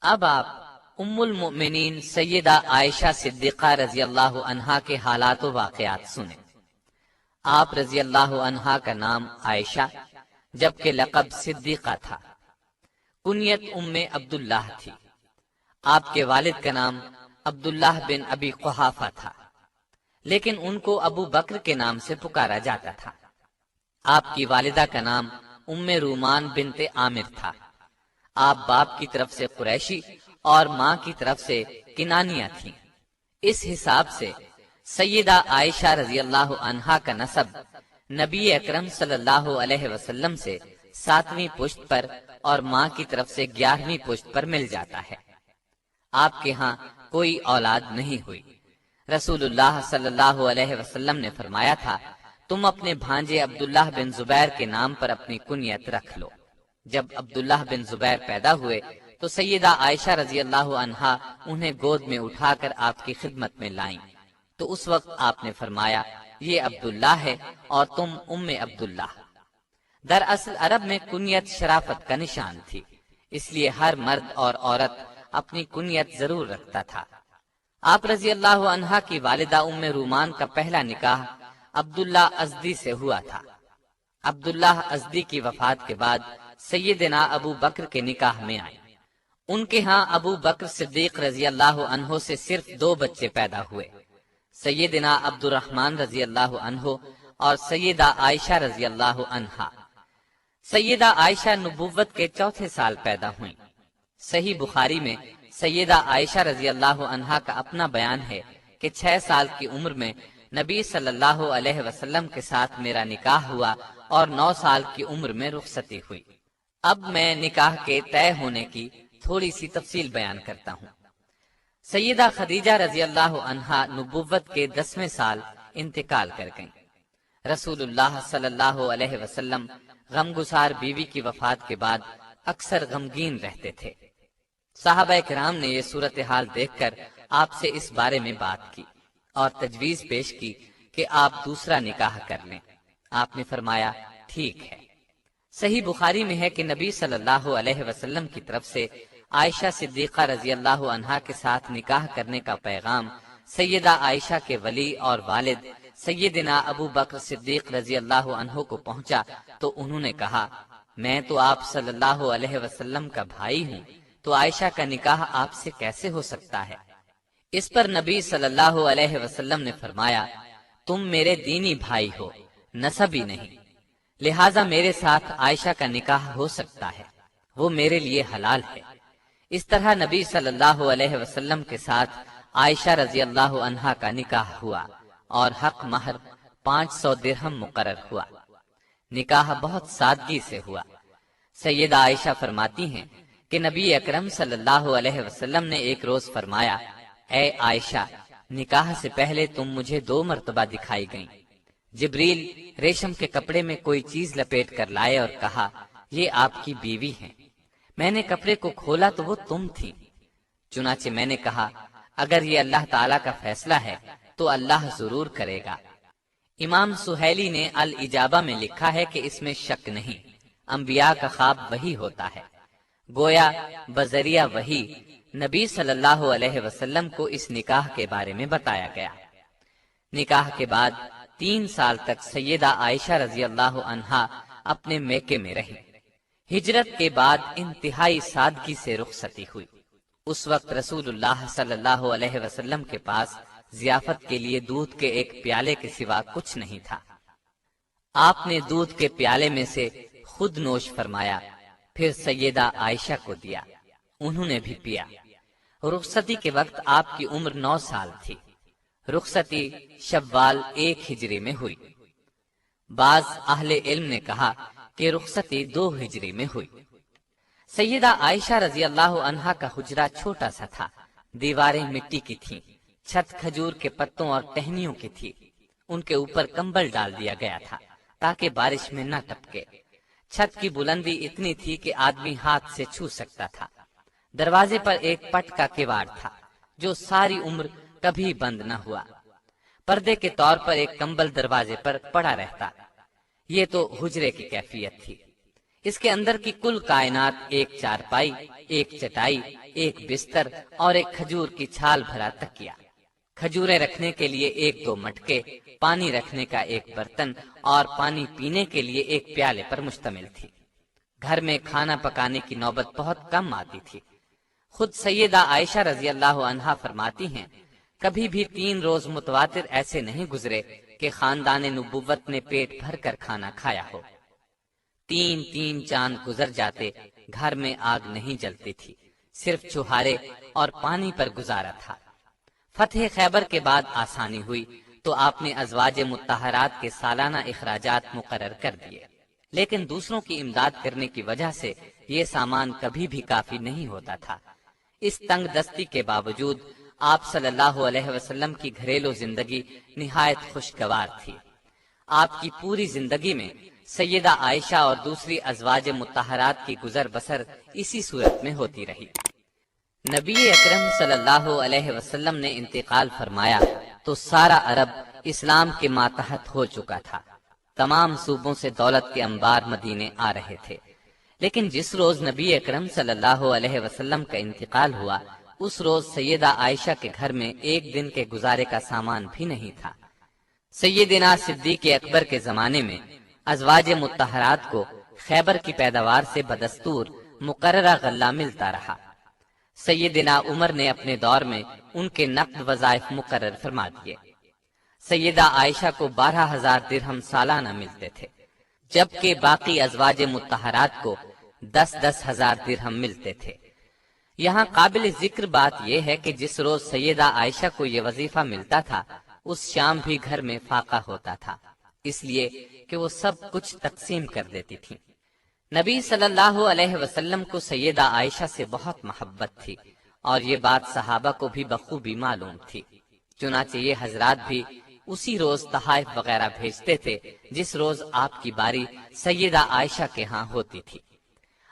اب آپ ام المؤمنین سیدہ عائشہ صدیقہ رضی اللہ عنہا کے حالات و واقعات سنیں۔ آپ رضی اللہ عنہا کا نام عائشہ جبکہ لقب صدیقہ تھا۔ کنیت ام عبداللہ تھی۔ آپ کے والد کا نام عبداللہ بن ابی قحافہ تھا، لیکن ان کو ابو بکر کے نام سے پکارا جاتا تھا۔ آپ کی والدہ کا نام ام رومان بنت عامر تھا۔ آپ باپ کی طرف سے قریشی اور ماں کی طرف سے کنانیہ تھیں۔ اس حساب سے سیدہ عائشہ رضی اللہ عنہا کا نسب نبی اکرم صلی اللہ علیہ وسلم سے 7ویں پشت پر اور ماں کی طرف سے 11ویں پشت پر مل جاتا ہے۔ آپ کے ہاں کوئی اولاد نہیں ہوئی۔ رسول اللہ صلی اللہ علیہ وسلم نے فرمایا تھا، تم اپنے بھانجے عبداللہ بن زبیر کے نام پر اپنی کنیت رکھ لو۔ جب عبداللہ بن زبیر پیدا ہوئے تو سیدہ عائشہ رضی اللہ عنہا انہیں گود میں اٹھا کر آپ کی خدمت میں لائیں، تو اس وقت آپ نے فرمایا، یہ عبداللہ ہے اور تم ام عبداللہ۔ دراصل عرب میں کنیت شرافت کا نشان تھی، اس لیے ہر مرد اور عورت اپنی کنیت ضرور رکھتا تھا۔ آپ رضی اللہ عنہا کی والدہ ام رومان کا پہلا نکاح عبداللہ ازدی سے ہوا تھا۔ عبداللہ ازدی کی وفات کے بعد سیدنا ابو بکر کے نکاح میں آئے۔ ان کے ہاں ابو بکر صدیق رضی اللہ عنہ سے صرف 2 بچے پیدا ہوئے، سیدنا عبد الرحمن رضی اللہ عنہ اور سیدہ عائشہ رضی اللہ عنہا۔ سیدہ عائشہ نبوت کے 4تھے سال پیدا ہوئیں۔ صحیح بخاری میں سیدہ عائشہ رضی اللہ عنہا کا اپنا بیان ہے کہ 6 سال کی عمر میں نبی صلی اللہ علیہ وسلم کے ساتھ میرا نکاح ہوا اور 9 سال کی عمر میں رخصتی ہوئی۔ اب میں نکاح کے طے ہونے کی تھوڑی سی تفصیل بیان کرتا ہوں۔ سیدہ خدیجہ رضی اللہ عنہا نبوت کے 10ویں سال انتقال کر گئیں۔ رسول اللہ صلی اللہ علیہ وسلم غمگسار بیوی کی وفات کے بعد اکثر غمگین رہتے تھے۔ صحابہ کرام نے یہ صورتحال دیکھ کر آپ سے اس بارے میں بات کی اور تجویز پیش کی کہ آپ دوسرا نکاح کر لیں۔ آپ نے فرمایا، ٹھیک ہے۔ صحیح بخاری میں ہے کہ نبی صلی اللہ علیہ وسلم کی طرف سے عائشہ صدیقہ رضی اللہ عنہا کے ساتھ نکاح کرنے کا پیغام سیدہ عائشہ کے ولی اور والد سیدنا ابو بکر صدیق رضی اللہ عنہ کو پہنچا تو انہوں نے کہا، میں تو آپ صلی اللہ علیہ وسلم کا بھائی ہوں، تو عائشہ کا نکاح آپ سے کیسے ہو سکتا ہے؟ اس پر نبی صلی اللہ علیہ وسلم نے فرمایا، تم میرے دینی بھائی ہو، نسبی نہیں، لہٰذا میرے ساتھ عائشہ کا نکاح ہو سکتا ہے، وہ میرے لیے حلال ہے۔ اس طرح نبی صلی اللہ علیہ وسلم کے ساتھ عائشہ رضی اللہ عنہا کا نکاح ہوا اور حق مہر 500 درہم مقرر ہوا۔ نکاح بہت سادگی سے ہوا۔ سیدہ عائشہ فرماتی ہیں کہ نبی اکرم صلی اللہ علیہ وسلم نے ایک روز فرمایا، اے عائشہ، نکاح سے پہلے تم مجھے 2 مرتبہ دکھائی گئیں۔ جبریل ریشم کے کپڑے میں کوئی چیز لپیٹ کر لائے اور کہا، یہ آپ کی بیوی ہیں۔ میں نے کپڑے کو کھولا تو وہ تم تھی۔ چنانچہ میں نے کہا، اگر یہ اللہ تعالیٰ کا فیصلہ ہے تو اللہ ضرور کرے گا۔ امام سہیلی نے الاجابہ میں لکھا ہے کہ اس میں شک نہیں، انبیاء کا خواب وہی ہوتا ہے۔ گویا بذریعہ وحی نبی صلی اللہ علیہ وسلم کو اس نکاح کے بارے میں بتایا گیا۔ نکاح کے بعد 3 سال تک سیدہ عائشہ رضی اللہ عنہا اپنے میکے میں رہی۔ ہجرت کے بعد انتہائی سادگی سے رخصتی ہوئی۔ اس وقت رسول اللہ صلی اللہ علیہ وسلم کے پاس ضیافت کے لیے دودھ کے ایک پیالے کے سوا کچھ نہیں تھا۔ آپ نے دودھ کے پیالے میں سے خود نوش فرمایا، پھر سیدہ عائشہ کو دیا، انہوں نے بھی پیا۔ رخصتی کے وقت آپ کی عمر 9 سال تھی۔ رخصتی شوال 1 ہجری میں ہوئی۔ بعض اہل علم نے کہا کہ رخصتی 2 ہجری میں ہوئی۔ سیدہ عائشہ رضی اللہ عنہا کا حجرہ چھوٹا سا تھا، دیواریں مٹی کی تھیں، چھت کھجور کے پتوں اور ٹہنیوں کی تھی۔ ان کے اوپر کمبل ڈال دیا گیا تھا تاکہ بارش میں نہ ٹپکے۔ چھت کی بلندی اتنی تھی کہ آدمی ہاتھ سے چھو سکتا تھا۔ دروازے پر ایک پٹ کا کواڑ تھا جو ساری عمر کبھی بند نہ ہوا۔ پردے کے طور پر ایک کمبل دروازے پر پڑا رہتا۔ یہ تو حجرے کی کیفیت تھی۔ اس کے اندر کی کل کائنات ایک چارپائی، ایک چٹائی، ایک بستر اور ایک کھجور کی چھال بھرا تکیہ، کھجوریں رکھنے کے لیے ایک دو مٹکے، پانی رکھنے کا ایک برتن اور پانی پینے کے لیے ایک پیالے پر مشتمل تھی۔ گھر میں کھانا پکانے کی نوبت بہت کم آتی تھی۔ خود سیدہ عائشہ رضی اللہ عنہا فرماتی ہیں، کبھی بھی 3 روز متواتر ایسے نہیں گزرے کہ خاندان نبوت نے پیٹ بھر کر کھانا کھایا ہو۔ 3 چاند گزر جاتے، گھر میں آگ نہیں جلتی تھی، صرف چوہارے اور پانی پر گزارا تھا۔ فتح خیبر کے بعد آسانی ہوئی تو آپ نے ازواج مطہرات کے سالانہ اخراجات مقرر کر دیے، لیکن دوسروں کی امداد کرنے کی وجہ سے یہ سامان کبھی بھی کافی نہیں ہوتا تھا۔ اس تنگ دستی کے باوجود آپ صلی اللہ علیہ وسلم کی گھریلو زندگی نہایت خوشگوار تھی۔ آپ کی پوری زندگی میں سیدہ عائشہ اور دوسری ازواج مطہرات کی گزر بسر اسی صورت میں ہوتی رہی۔ نبی اکرم صلی اللہ علیہ وسلم نے انتقال فرمایا تو سارا عرب اسلام کے ماتحت ہو چکا تھا۔ تمام صوبوں سے دولت کے انبار مدینے آ رہے تھے، لیکن جس روز نبی اکرم صلی اللہ علیہ وسلم کا انتقال ہوا، اس روز سیدہ عائشہ کے گھر میں ایک دن کے گزارے کا سامان بھی نہیں تھا۔ سیدنا صدیق اکبر کے زمانے میں ازواج مطہرات کو خیبر کی پیداوار سے بدستور مقررہ غلہ ملتا رہا۔ سیدنا عمر نے اپنے دور میں ان کے نقد وظائف مقرر فرما دیے۔ سیدہ عائشہ کو 12,000 درہم سالانہ ملتے تھے، جبکہ باقی ازواج مطہرات کو 10,000 درہم ملتے تھے۔ یہاں قابل ذکر بات یہ ہے کہ جس روز سیدہ عائشہ کو یہ وظیفہ ملتا تھا، اس شام بھی گھر میں فاقہ ہوتا تھا، اس لیے کہ وہ سب کچھ تقسیم کر دیتی تھی۔ نبی صلی اللہ علیہ وسلم کو سیدہ عائشہ سے بہت محبت تھی، اور یہ بات صحابہ کو بھی بخوبی معلوم تھی۔ چنانچہ یہ حضرات بھی اسی روز تحائف وغیرہ بھیجتے تھے جس روز آپ کی باری سیدہ عائشہ کے ہاں ہوتی تھی۔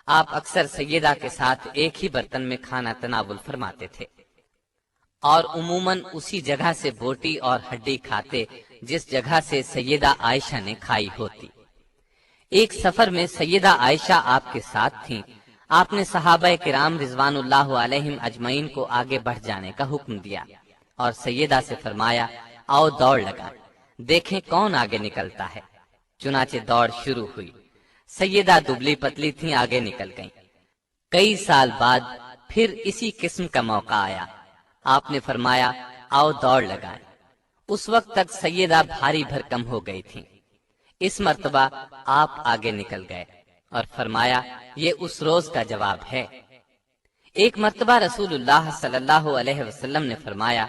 آپ اکثر سیدہ کے ساتھ ایک ہی برتن میں کھانا تناول فرماتے تھے، اور عموماً اسی جگہ سے بوٹی اور ہڈی کھاتے جس جگہ سے سیدہ عائشہ نے کھائی ہوتی۔ ایک سفر میں سیدہ عائشہ آپ کے ساتھ تھیں۔ آپ نے صحابہ کرام رضوان اللہ علیہم اجمعین کو آگے بڑھ جانے کا حکم دیا اور سیدہ سے فرمایا، آؤ دوڑ لگائیں، دیکھیں کون آگے نکلتا ہے۔ چنانچہ دوڑ شروع ہوئی۔ سیدہ دبلی پتلی تھیں، آگے نکل گئیں۔ کئی سال بعد پھر اسی قسم کا موقع آیا۔ آپ نے فرمایا، آؤ دوڑ لگائیں۔ اس وقت تک سیدہ بھاری بھرکم ہو گئی تھیں۔ اس مرتبہ آپ آگے نکل گئے اور فرمایا، یہ اس روز کا جواب ہے۔ ایک مرتبہ رسول اللہ صلی اللہ علیہ وسلم نے فرمایا،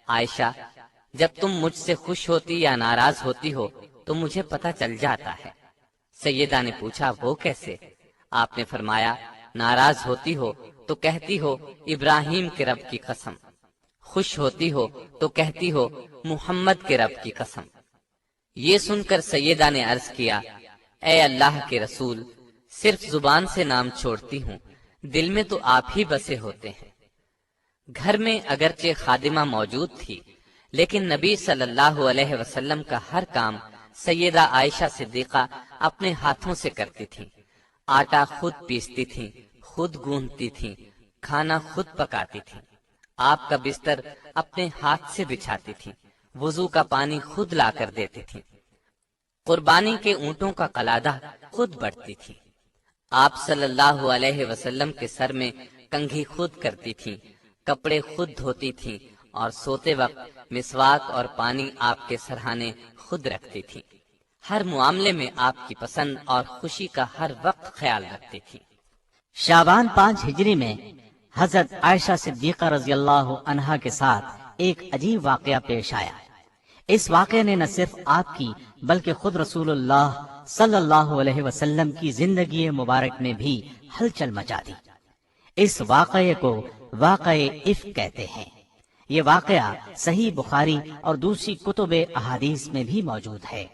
عائشہ، جب تم مجھ سے خوش ہوتی یا ناراض ہوتی ہو تو مجھے پتہ چل جاتا ہے۔ سیدہ نے پوچھا، وہ کیسے؟ آپ نے فرمایا، ناراض ہوتی ہو تو کہتی ہو ابراہیم کے رب کی قسم، خوش ہوتی ہو تو کہتی ہو محمد کے رب کی قسم۔ یہ سن کر سیدہ نے عرض کیا، اے اللہ کے رسول، صرف زبان سے نام چھوڑتی ہوں، دل میں تو آپ ہی بسے ہوتے ہیں۔ گھر میں اگرچہ خادمہ موجود تھی، لیکن نبی صلی اللہ علیہ وسلم کا ہر کام سیدہ عائشہ صدیقہ اپنے ہاتھوں سے کرتی تھیں۔ آٹا خود پیستی تھیں، خود گوندتی تھیں، کھانا خود پکاتی تھیں، آپ کا بستر اپنے ہاتھ سے بچھاتی تھیں، وضو کا پانی خود لا کر دیتی تھیں، قربانی کے اونٹوں کا قلادہ خود بڑھتی تھیں، آپ صلی اللہ علیہ وسلم کے سر میں کنگھی خود کرتی تھیں، کپڑے خود دھوتی تھیں، اور سوتے وقت مسواک اور پانی آپ کے سرہانے خود رکھتی تھیں۔ ہر معاملے میں آپ کی پسند اور خوشی کا ہر وقت خیال رکھتی تھی۔ شعبان 5 ہجری میں حضرت عائشہ صدیقہ رضی اللہ عنہا کے ساتھ ایک عجیب واقعہ پیش آیا۔ اس واقعے نے نہ صرف آپ کی بلکہ خود رسول اللہ صلی اللہ علیہ وسلم کی زندگی مبارک میں بھی ہلچل مچا دی۔ اس واقعے کو واقعہ افک کہتے ہیں۔ یہ واقعہ صحیح بخاری اور دوسری کتب احادیث میں بھی موجود ہے۔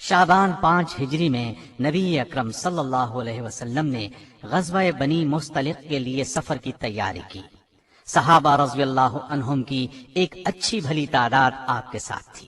شعبان 5 ہجری میں نبی اکرم صلی اللہ علیہ وسلم نے غزوہ بنی مستلق کے لیے سفر کی تیاری کی۔ صحابہ رضی اللہ عنہم کی ایک اچھی بھلی تعداد آپ کے ساتھ تھی۔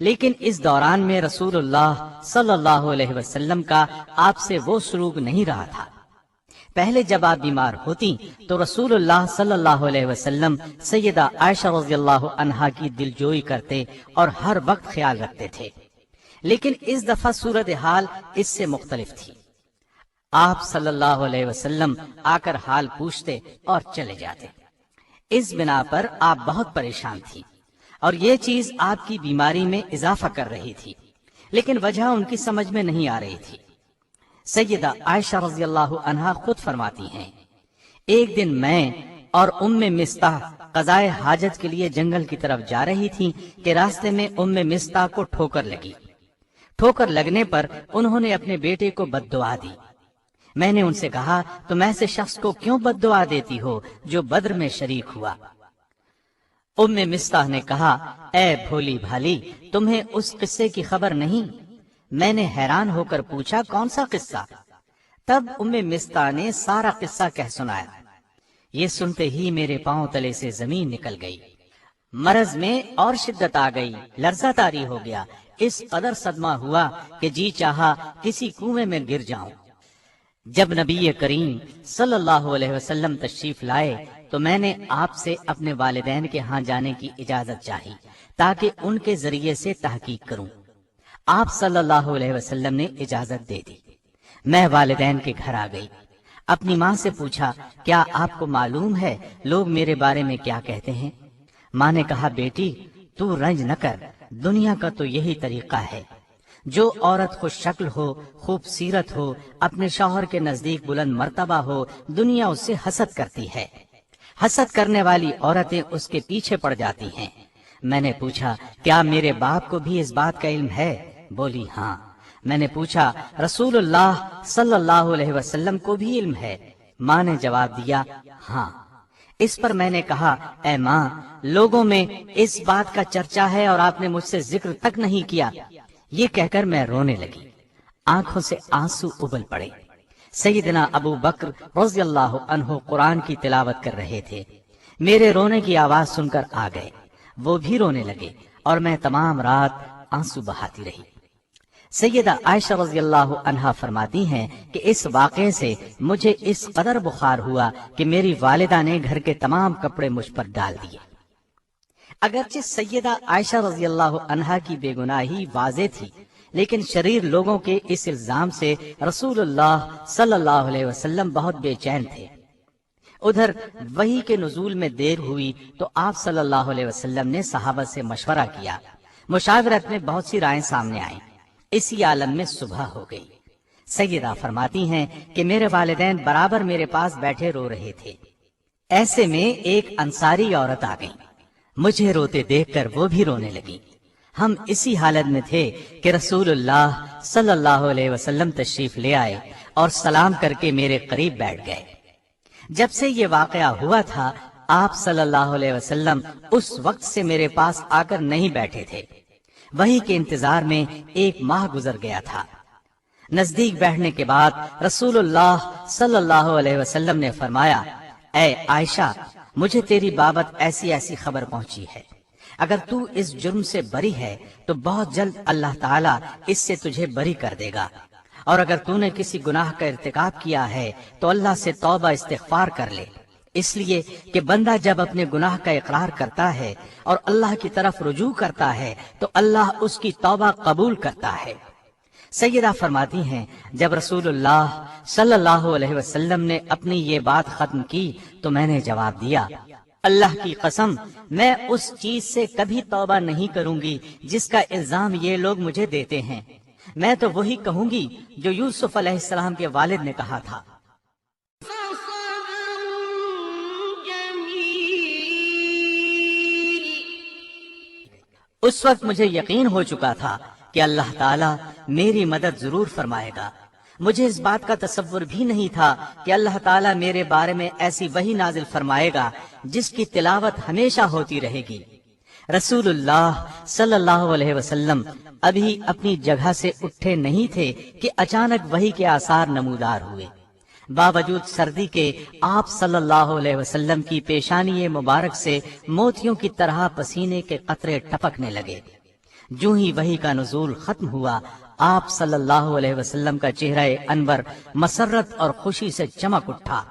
لیکن اس دوران میں رسول اللہ صلی اللہ علیہ وسلم کا آپ سے وہ سلوک نہیں رہا تھا۔ پہلے جب آپ بیمار ہوتی تو رسول اللہ صلی اللہ علیہ وسلم سیدہ عائشہ رضی اللہ عنہا کی دلجوئی کرتے اور ہر وقت خیال رکھتے تھے، لیکن اس دفعہ صورتحال اس سے مختلف تھی۔ آپ صلی اللہ علیہ وسلم آ کر حال پوچھتے اور چلے جاتے۔ اس بنا پر آپ بہت پریشان تھی اور یہ چیز آپ کی بیماری میں اضافہ کر رہی تھی، لیکن وجہ ان کی سمجھ میں نہیں آ رہی تھی۔ سیدہ عائشہ رضی اللہ عنہا خود فرماتی ہیں، ایک دن میں اور ام مستح قضائے حاجت کے لیے جنگل کی طرف جا رہی تھی کہ راستے میں ام مستح کو ٹھوکر لگی۔ ٹھوکر لگنے پر انہوں نے اپنے بیٹے کو بد دعا دی۔ میں نے ان سے کہا، تم ایسے شخص کو کیوں بد دعا دیتی ہو جو بدر میں شریک ہوا؟ ام مستح نے کہا، اے بھولی بھالی، تمہیں اس قصے کی خبر نہیں؟ میں نے حیران ہو کر پوچھا، کون سا قصہ؟ تب ام مستح نے سارا قصہ کہہ سنایا۔ یہ سنتے ہی میرے پاؤں تلے سے زمین نکل گئی، مرض میں اور شدت آ گئی، لرزہ طاری ہو گیا، اس قدر صدمہ ہوا کہ جی چاہا کسی کنویں میں گر جاؤں۔ جب نبی کریم صلی اللہ علیہ وسلم تشریف لائے تو میں نے آپ سے اپنے والدین کے ہاں جانے کی اجازت چاہی تاکہ ان کے ذریعے سے تحقیق کروں۔ آپ صلی اللہ علیہ وسلم نے اجازت دے دی۔ میں والدین کے گھر آ گئی، اپنی ماں سے پوچھا، کیا آپ کو معلوم ہے لوگ میرے بارے میں کیا کہتے ہیں؟ ماں نے کہا، بیٹی تو رنج نہ کر، دنیا کا تو یہی طریقہ ہے، جو عورت خوش شکل ہو، خوبصورت ہو، اپنے شوہر کے نزدیک بلند مرتبہ ہو، دنیا اس سے حسد کرتی ہے، حسد کرنے والی عورتیں اس کے پیچھے پڑ جاتی ہیں۔ میں نے پوچھا، کیا میرے باپ کو بھی اس بات کا علم ہے؟ بولی ہاں۔ میں نے پوچھا، رسول اللہ صلی اللہ علیہ وسلم کو بھی علم ہے؟ ماں نے جواب دیا، ہاں۔ اس پر میں نے کہا، اے ماں، لوگوں میں اس بات کا چرچا ہے اور آپ نے مجھ سے ذکر تک نہیں کیا۔ یہ کہہ کر میں رونے لگی، آنکھوں سے آنسو ابل پڑے۔ سیدنا ابو بکر رضی اللہ عنہ قرآن کی تلاوت کر رہے تھے، میرے رونے کی آواز سن کر آ گئے، وہ بھی رونے لگے اور میں تمام رات آنسو بہاتی رہی۔ سیدہ عائشہ رضی اللہ عنہا فرماتی ہیں کہ اس واقعے سے مجھے اس قدر بخار ہوا کہ میری والدہ نے گھر کے تمام کپڑے مجھ پر ڈال دیے۔ اگرچہ سیدہ عائشہ رضی اللہ عنہا کی بے گناہی واضح تھی، لیکن شریر لوگوں کے اس الزام سے رسول اللہ صلی اللہ علیہ وسلم بہت بے چین تھے۔ ادھر وحی کے نزول میں دیر ہوئی تو آپ صلی اللہ علیہ وسلم نے صحابہ سے مشورہ کیا، مشاورت میں بہت سی رائیں سامنے آئیں، اسی عالم میں صبح ہو گئی۔ سیدہ فرماتی ہیں کہ میرے والدین برابر میرے پاس بیٹھے رو رہے تھے، ایسے میں ایک انصاری عورت آ گئی، مجھے روتے دیکھ کر وہ بھی رونے لگی۔ ہم اسی حالت میں تھے کہ رسول اللہ صلی اللہ علیہ وسلم تشریف لے آئے اور سلام کر کے میرے قریب بیٹھ گئے۔ جب سے یہ واقعہ ہوا تھا، آپ صلی اللہ علیہ وسلم اس وقت سے میرے پاس آ کر نہیں بیٹھے تھے۔ وحی کے انتظار میں ایک ماہ گزر گیا تھا۔ نزدیک بیٹھنے کے بعد رسول اللہ صلی اللہ علیہ وسلم نے فرمایا، اے عائشہ، مجھے تیری بابت ایسی ایسی خبر پہنچی ہے، اگر تو اس جرم سے بری ہے تو بہت جلد اللہ تعالیٰ اس سے تجھے بری کر دے گا، اور اگر تو نے کسی گناہ کا ارتکاب کیا ہے تو اللہ سے توبہ استغفار کر لے، اس لیے کہ بندہ جب اپنے گناہ کا اقرار کرتا ہے اور اللہ کی طرف رجوع کرتا ہے تو اللہ اس کی توبہ قبول کرتا ہے۔ سیدہ فرماتی ہیں، جب رسول اللہ صلی اللہ علیہ وسلم نے اپنی یہ بات ختم کی تو میں نے جواب دیا، اللہ کی قسم، میں اس چیز سے کبھی توبہ نہیں کروں گی جس کا الزام یہ لوگ مجھے دیتے ہیں۔ میں تو وہی کہوں گی جو یوسف علیہ السلام کے والد نے کہا تھا۔ اس وقت مجھے یقین ہو چکا تھا کہ اللہ تعالیٰ میری مدد ضرور فرمائے گا۔ مجھے اس بات کا تصور بھی نہیں تھا کہ اللہ تعالیٰ میرے بارے میں ایسی وحی نازل فرمائے گا جس کی تلاوت ہمیشہ ہوتی رہے گی۔ رسول اللہ صلی اللہ علیہ وسلم ابھی اپنی جگہ سے اٹھے نہیں تھے کہ اچانک وحی کے آثار نمودار ہوئے۔ باوجود سردی کے آپ صلی اللہ علیہ وسلم کی پیشانی مبارک سے موتیوں کی طرح پسینے کے قطرے ٹپکنے لگے۔ جو ہی وحی کا نزول ختم ہوا، آپ صلی اللہ علیہ وسلم کا چہرہ انور مسرت اور خوشی سے چمک اٹھا۔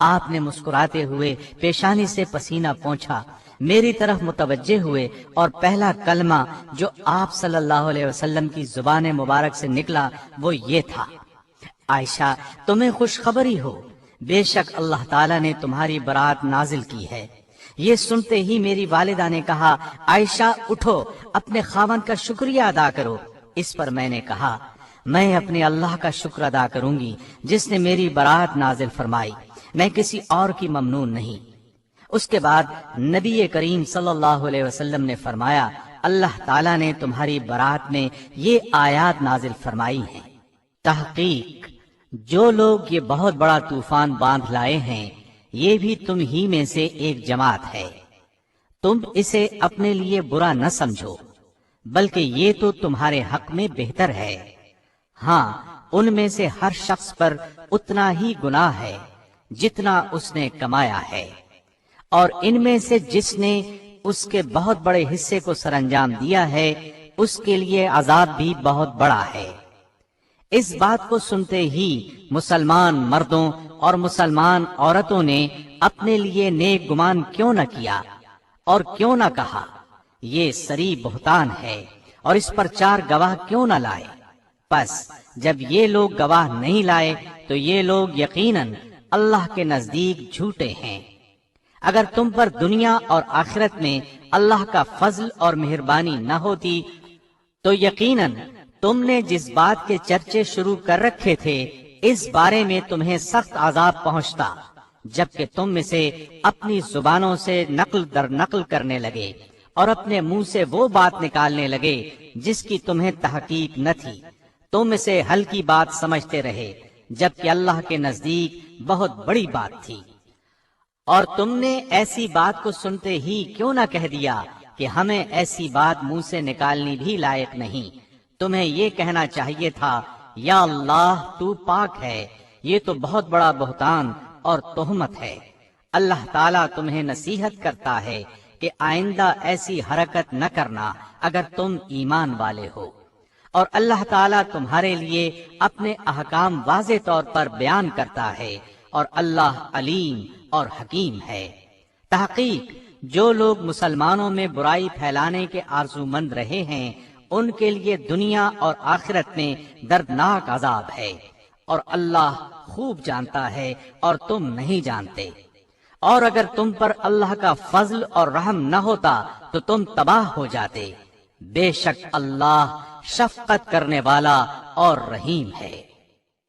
آپ نے مسکراتے ہوئے پیشانی سے پسینہ پونچھا، میری طرف متوجہ ہوئے اور پہلا کلمہ جو آپ صلی اللہ علیہ وسلم کی زبان مبارک سے نکلا وہ یہ تھا: عائشہ، تمہیں خوشخبری ہو، بے شک اللہ تعالیٰ نے تمہاری برات نازل کی ہے۔ یہ سنتے ہی میری والدہ نے کہا، عائشہ اٹھو، اپنے خاوند کا شکریہ ادا کرو۔ اس پر میں نے کہا، میں اپنے اللہ کا شکر ادا کروں گی جس نے میری برات نازل فرمائی، میں کسی اور کی ممنون نہیں۔ اس کے بعد نبی کریم صلی اللہ علیہ وسلم نے فرمایا، اللہ تعالیٰ نے تمہاری برات میں یہ آیات نازل فرمائی ہیں: تحقیق جو لوگ یہ بہت بڑا طوفان باندھ لائے ہیں یہ بھی تم ہی میں سے ایک جماعت ہے، تم اسے اپنے لیے برا نہ سمجھو بلکہ یہ تو تمہارے حق میں بہتر ہے۔ ہاں، ان میں سے ہر شخص پر اتنا ہی گناہ ہے جتنا اس نے کمایا ہے، اور ان میں سے جس نے اس کے بہت بڑے حصے کو سر انجام دیا ہے اس کے لیے عذاب بھی بہت بڑا ہے۔ اس بات کو سنتے ہی مسلمان مردوں اور مسلمان عورتوں نے اپنے لیے نیک گمان کیوں نہ کیا اور کیوں نہ کہا، یہ سری بہتان ہے، اور اس پر 4 گواہ کیوں نہ لائے؟ پس جب یہ لوگ گواہ نہیں لائے تو یہ لوگ یقیناً اللہ کے نزدیک جھوٹے ہیں۔ اگر تم پر دنیا اور آخرت میں اللہ کا فضل اور مہربانی نہ ہوتی تو یقیناً تم نے جس بات کے چرچے شروع کر رکھے تھے اس بارے میں تمہیں سخت عذاب پہنچتا، جبکہ تم میں سے اپنی زبانوں سے نقل در نقل کرنے لگے اور اپنے منہ سے وہ بات نکالنے لگے جس کی تمہیں تحقیق نہ تھی، تم اسے ہلکی بات سمجھتے رہے جبکہ اللہ کے نزدیک بہت بڑی بات تھی۔ اور تم نے ایسی بات کو سنتے ہی کیوں نہ کہہ دیا کہ ہمیں ایسی بات منہ سے نکالنی بھی لائق نہیں، تمہیں یہ کہنا چاہیے تھا، یا اللہ تو پاک ہے، یہ تو بہت بڑا بہتان اور تہمت ہے۔ اللہ تعالیٰ تمہیں نصیحت کرتا ہے کہ آئندہ ایسی حرکت نہ کرنا اگر تم ایمان والے ہو، اور اللہ تعالیٰ تمہارے لیے اپنے احکام واضح طور پر بیان کرتا ہے، اور اللہ علیم اور حکیم ہے۔ تحقیق جو لوگ مسلمانوں میں برائی پھیلانے کے آرزومند رہے ہیں ان کے لیے دنیا اور آخرت میں دردناک عذاب ہے، اور اللہ خوب جانتا ہے اور تم نہیں جانتے۔ اور اگر تم پر اللہ کا فضل اور رحم نہ ہوتا تو تم تباہ ہو جاتے، بے شک اللہ شفقت کرنے والا اور رحیم ہے۔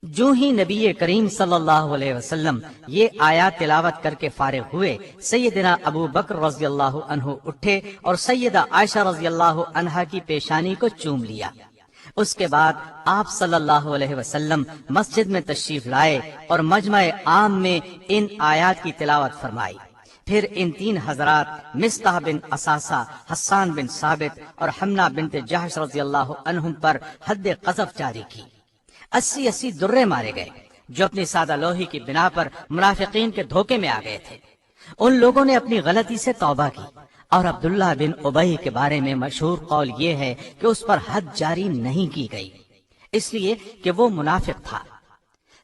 جو ہی نبی کریم صلی اللہ علیہ وسلم یہ آیات تلاوت کر کے فارغ ہوئے، سیدنا ابو بکر رضی اللہ عنہ اٹھے اور سیدہ عائشہ رضی اللہ عنہا کی پیشانی کو چوم لیا۔ اس کے بعد آپ صلی اللہ علیہ وسلم مسجد میں تشریف لائے اور مجمع عام میں ان آیات کی تلاوت فرمائی۔ پھر ان 3 حضرات مصطح بن اساسہ، حسان بن ثابت اور حمنہ بنت جحش رضی اللہ عنہم پر حد قذف جاری کی۔ 80 درے مارے گئے جو اپنی سادہ لوہی کی بنا پر منافقین کے دھوکے میں آ گئے تھے۔ ان لوگوں نے اپنی غلطی سے توبہ کی، اور عبداللہ بن ابی کے بارے میں مشہور قول یہ ہے کہ اس پر حد جاری نہیں کی گئی، اس لیے کہ وہ منافق تھا۔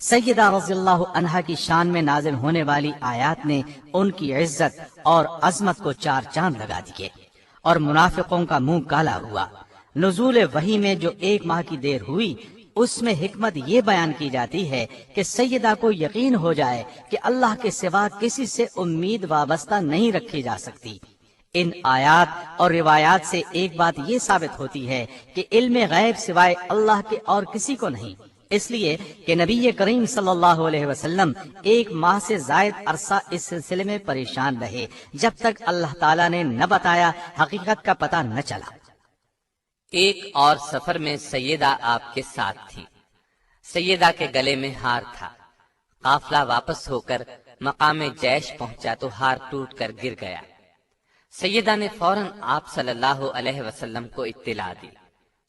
سیدہ رضی اللہ عنہا کی شان میں نازل ہونے والی آیات نے ان کی عزت اور عظمت کو 4 چاند لگا دیے، اور منافقوں کا منہ کالا ہوا۔ نزول وحی میں جو 1 ماہ کی دیر ہوئی اس میں حکمت یہ بیان کی جاتی ہے کہ سیدہ کو یقین ہو جائے کہ اللہ کے سوا کسی سے امید وابستہ نہیں رکھی جا سکتی۔ ان آیات اور روایات سے ایک بات یہ ثابت ہوتی ہے کہ علم غیب سوائے اللہ کے اور کسی کو نہیں، اس لیے کہ نبی کریم صلی اللہ علیہ وسلم 1 ماہ سے زائد عرصہ اس سلسلے میں پریشان رہے جب تک اللہ تعالیٰ نے نہ بتایا، حقیقت کا پتہ نہ چلا۔ ایک اور سفر میں سیدہ آپ کے ساتھ تھی۔ سیدہ کے گلے میں ہار تھا۔ قافلہ واپس ہو کر مقام جیش پہنچا تو ہار ٹوٹ کر گر گیا۔ سیدہ نے فوراً آپ صلی اللہ علیہ وسلم کو اطلاع دی۔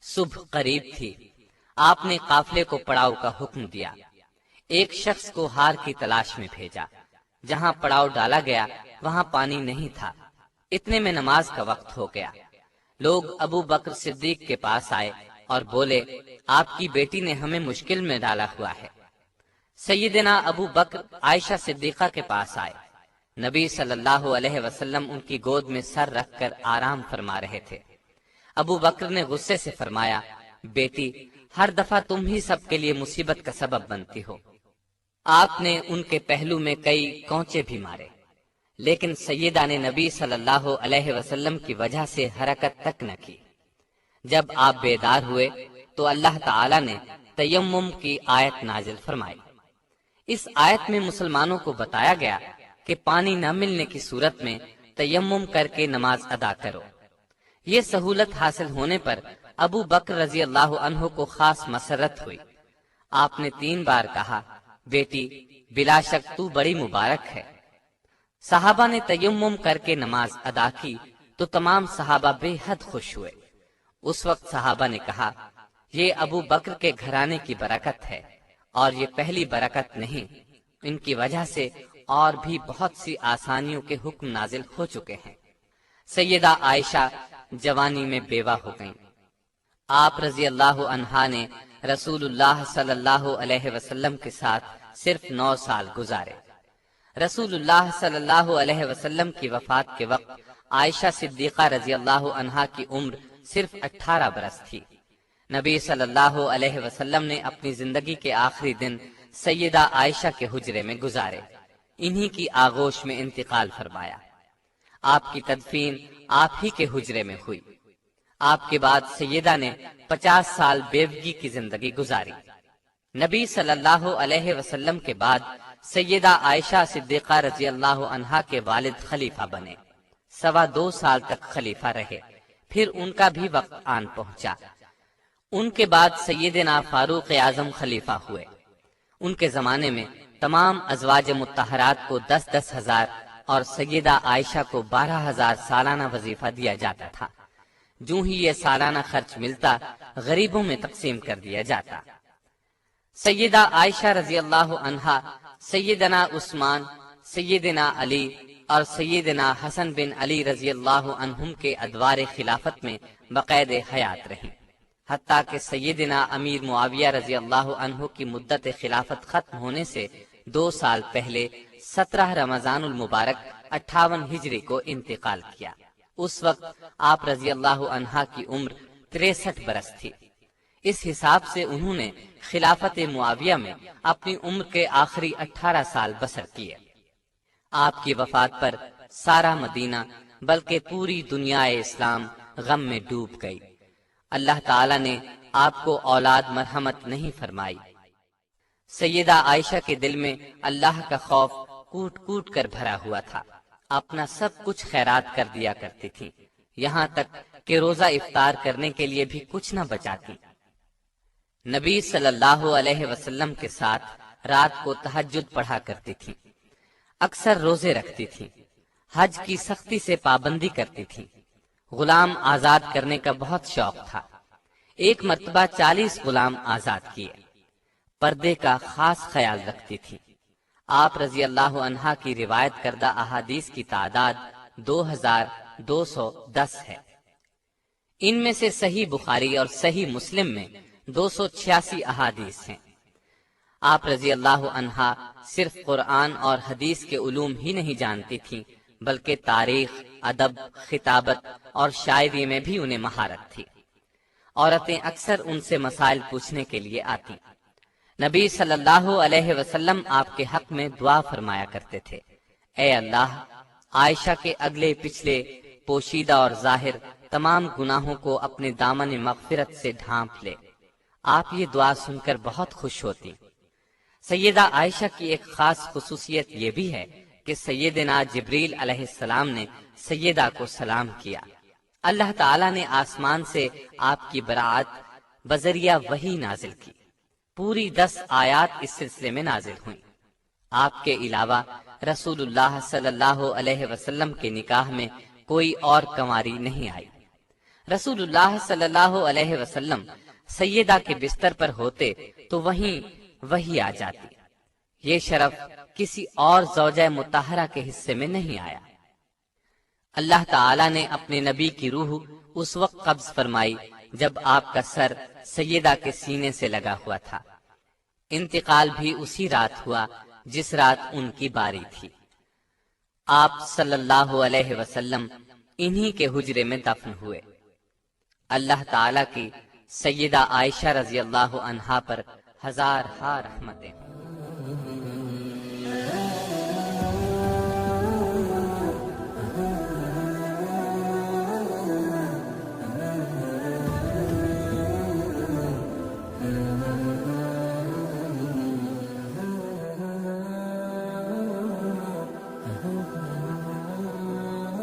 صبح قریب تھی۔ آپ نے قافلے کو پڑاؤ کا حکم دیا۔ ایک شخص کو ہار کی تلاش میں بھیجا۔ جہاں پڑاؤ ڈالا گیا وہاں پانی نہیں تھا۔ اتنے میں نماز کا وقت ہو گیا۔ لوگ ابو بکر صدیق کے پاس آئے اور بولے آپ کی بیٹی نے ہمیں مشکل میں ڈالا ہوا ہے۔ سیدنا ابو بکر عائشہ صدیقہ کے پاس آئے۔ نبی صلی اللہ علیہ وسلم ان کی گود میں سر رکھ کر آرام فرما رہے تھے۔ ابو بکر نے غصے سے فرمایا بیٹی ہر دفعہ تم ہی سب کے لیے مصیبت کا سبب بنتی ہو۔ آپ نے ان کے پہلو میں کئی کونچے بھی مارے، لیکن سیدہ نے نبی صلی اللہ علیہ وسلم کی وجہ سے حرکت تک نہ کی۔ جب آپ بیدار ہوئے تو اللہ تعالی نے تیمم کی آیت نازل فرمائی۔ اس آیت میں مسلمانوں کو بتایا گیا کہ پانی نہ ملنے کی صورت میں تیمم کر کے نماز ادا کرو۔ یہ سہولت حاصل ہونے پر ابو بکر رضی اللہ عنہ کو خاص مسرت ہوئی۔ آپ نے 3 بار کہا بیٹی بلا شک تو بڑی مبارک ہے۔ صحابہ نے تیمم کر کے نماز ادا کی تو تمام صحابہ بے حد خوش ہوئے۔ اس وقت صحابہ نے کہا یہ ابو بکر کے گھرانے کی برکت ہے، اور یہ پہلی برکت نہیں، ان کی وجہ سے اور بھی بہت سی آسانیوں کے حکم نازل ہو چکے ہیں۔ سیدہ عائشہ جوانی میں بیوہ ہو گئیں۔ آپ رضی اللہ عنہا نے رسول اللہ صلی اللہ علیہ وسلم کے ساتھ صرف 9 سال گزارے۔ رسول اللہ صلی اللہ علیہ وسلم کی وفات کے وقت عائشہ صدیقہ رضی اللہ عنہا کی عمر صرف 18 برس تھی۔ نبی صلی اللہ علیہ وسلم نے اپنی زندگی کے آخری دن سیدہ عائشہ کے حجرے میں گزارے، انہی کی آغوش میں انتقال فرمایا۔ آپ کی تدفین آپ ہی کے حجرے میں ہوئی۔ آپ کے بعد سیدہ نے 50 سال بیوگی کی زندگی گزاری۔ نبی صلی اللہ علیہ وسلم کے بعد سیدہ عائشہ صدیقہ رضی اللہ عنہا کے والد خلیفہ بنے، 2.25 سال تک خلیفہ رہے، پھر ان کا بھی وقت آن پہنچا۔ ان کے بعد سیدنا فاروق اعظم خلیفہ ہوئے۔ ان کے زمانے میں تمام ازواج مطہرات کو 10-10 ہزار اور سیدہ عائشہ کو 12,000 سالانہ وظیفہ دیا جاتا تھا۔ جو ہی یہ سالانہ خرچ ملتا غریبوں میں تقسیم کر دیا جاتا۔ سیدہ عائشہ رضی اللہ عنہا سیدنا عثمان، سیدنا علی اور سیدنا حسن بن علی رضی اللہ عنہم کے ادوار خلافت میں بقید حیات رہیں، حتیٰ کہ سیدنا امیر معاویہ رضی اللہ عنہ کی مدت خلافت ختم ہونے سے 2 سال پہلے 17 رمضان المبارک 58 ہجری کو انتقال کیا۔ اس وقت آپ رضی اللہ عنہا کی عمر 63 برس تھی۔ اس حساب سے انہوں نے خلافت معاویہ میں اپنی عمر کے آخری 18 سال بسر کیے۔ آپ کی وفات پر سارا مدینہ بلکہ پوری دنیا اسلام غم میں ڈوب گئی۔ اللہ تعالی نے آپ کو اولاد مرحمت نہیں فرمائی۔ سیدہ عائشہ کے دل میں اللہ کا خوف کوٹ کوٹ کر بھرا ہوا تھا، اپنا سب کچھ خیرات کر دیا کرتی تھی، یہاں تک کہ روزہ افطار کرنے کے لیے بھی کچھ نہ بچاتی۔ نبی صلی اللہ علیہ وسلم کے ساتھ رات کو تہجد پڑھا کرتی تھی، اکثر روزے رکھتی تھی، حج کی سختی سے پابندی کرتی تھی، غلام آزاد کرنے کا بہت شوق تھا۔ ایک مرتبہ 40 غلام آزاد کیے۔ پردے کا خاص خیال رکھتی تھی۔ آپ رضی اللہ عنہا کی روایت کردہ احادیث کی تعداد 2210 ہے۔ ان میں سے صحیح بخاری اور صحیح مسلم میں 286 احادیث ہیں۔ آپ رضی اللہ عنہا صرف قرآن اور حدیث کے علوم ہی نہیں جانتی تھیں، بلکہ تاریخ، ادب، خطابت اور شاعری میں بھی انہیں مہارت تھی۔ عورتیں اکثر ان سے مسائل پوچھنے کے لیے آتی۔ نبی صلی اللہ علیہ وسلم آپ کے حق میں دعا فرمایا کرتے تھے، اے اللہ، عائشہ کے اگلے پچھلے، پوشیدہ اور ظاہر تمام گناہوں کو اپنے دامن مغفرت سے ڈھانپ لے۔ آپ یہ دعا سن کر بہت خوش ہوتی۔ سیدہ عائشہ کی ایک خاص خصوصیت یہ بھی ہے کہ سیدنا جبریل علیہ السلام نے سیدہ کو سلام کیا۔ اللہ تعالیٰ نے آسمان سے آپ کی برات بذریعہ وحی نازل کی۔ پوری 10 آیات اس سلسلے میں نازل ہوئیں۔ آپ کے علاوہ رسول اللہ صلی اللہ علیہ وسلم کے نکاح میں کوئی اور کنواری نہیں آئی۔ رسول اللہ صلی اللہ علیہ وسلم سیدہ کے بستر پر ہوتے تو وہیں وحی آ جاتی۔ یہ شرف کسی اور زوجہ مطہرہ کے حصے میں نہیں آیا۔ اللہ تعالی نے اپنے نبی کی روح اس وقت قبض فرمائی جب آپ کا سر سیدہ کے سینے سے لگا ہوا تھا۔ انتقال بھی اسی رات ہوا جس رات ان کی باری تھی۔ آپ صلی اللہ علیہ وسلم انہی کے حجرے میں دفن ہوئے۔ اللہ تعالی کی سیدہ عائشہ رضی اللہ عنہا پر ہزار رحمتیں۔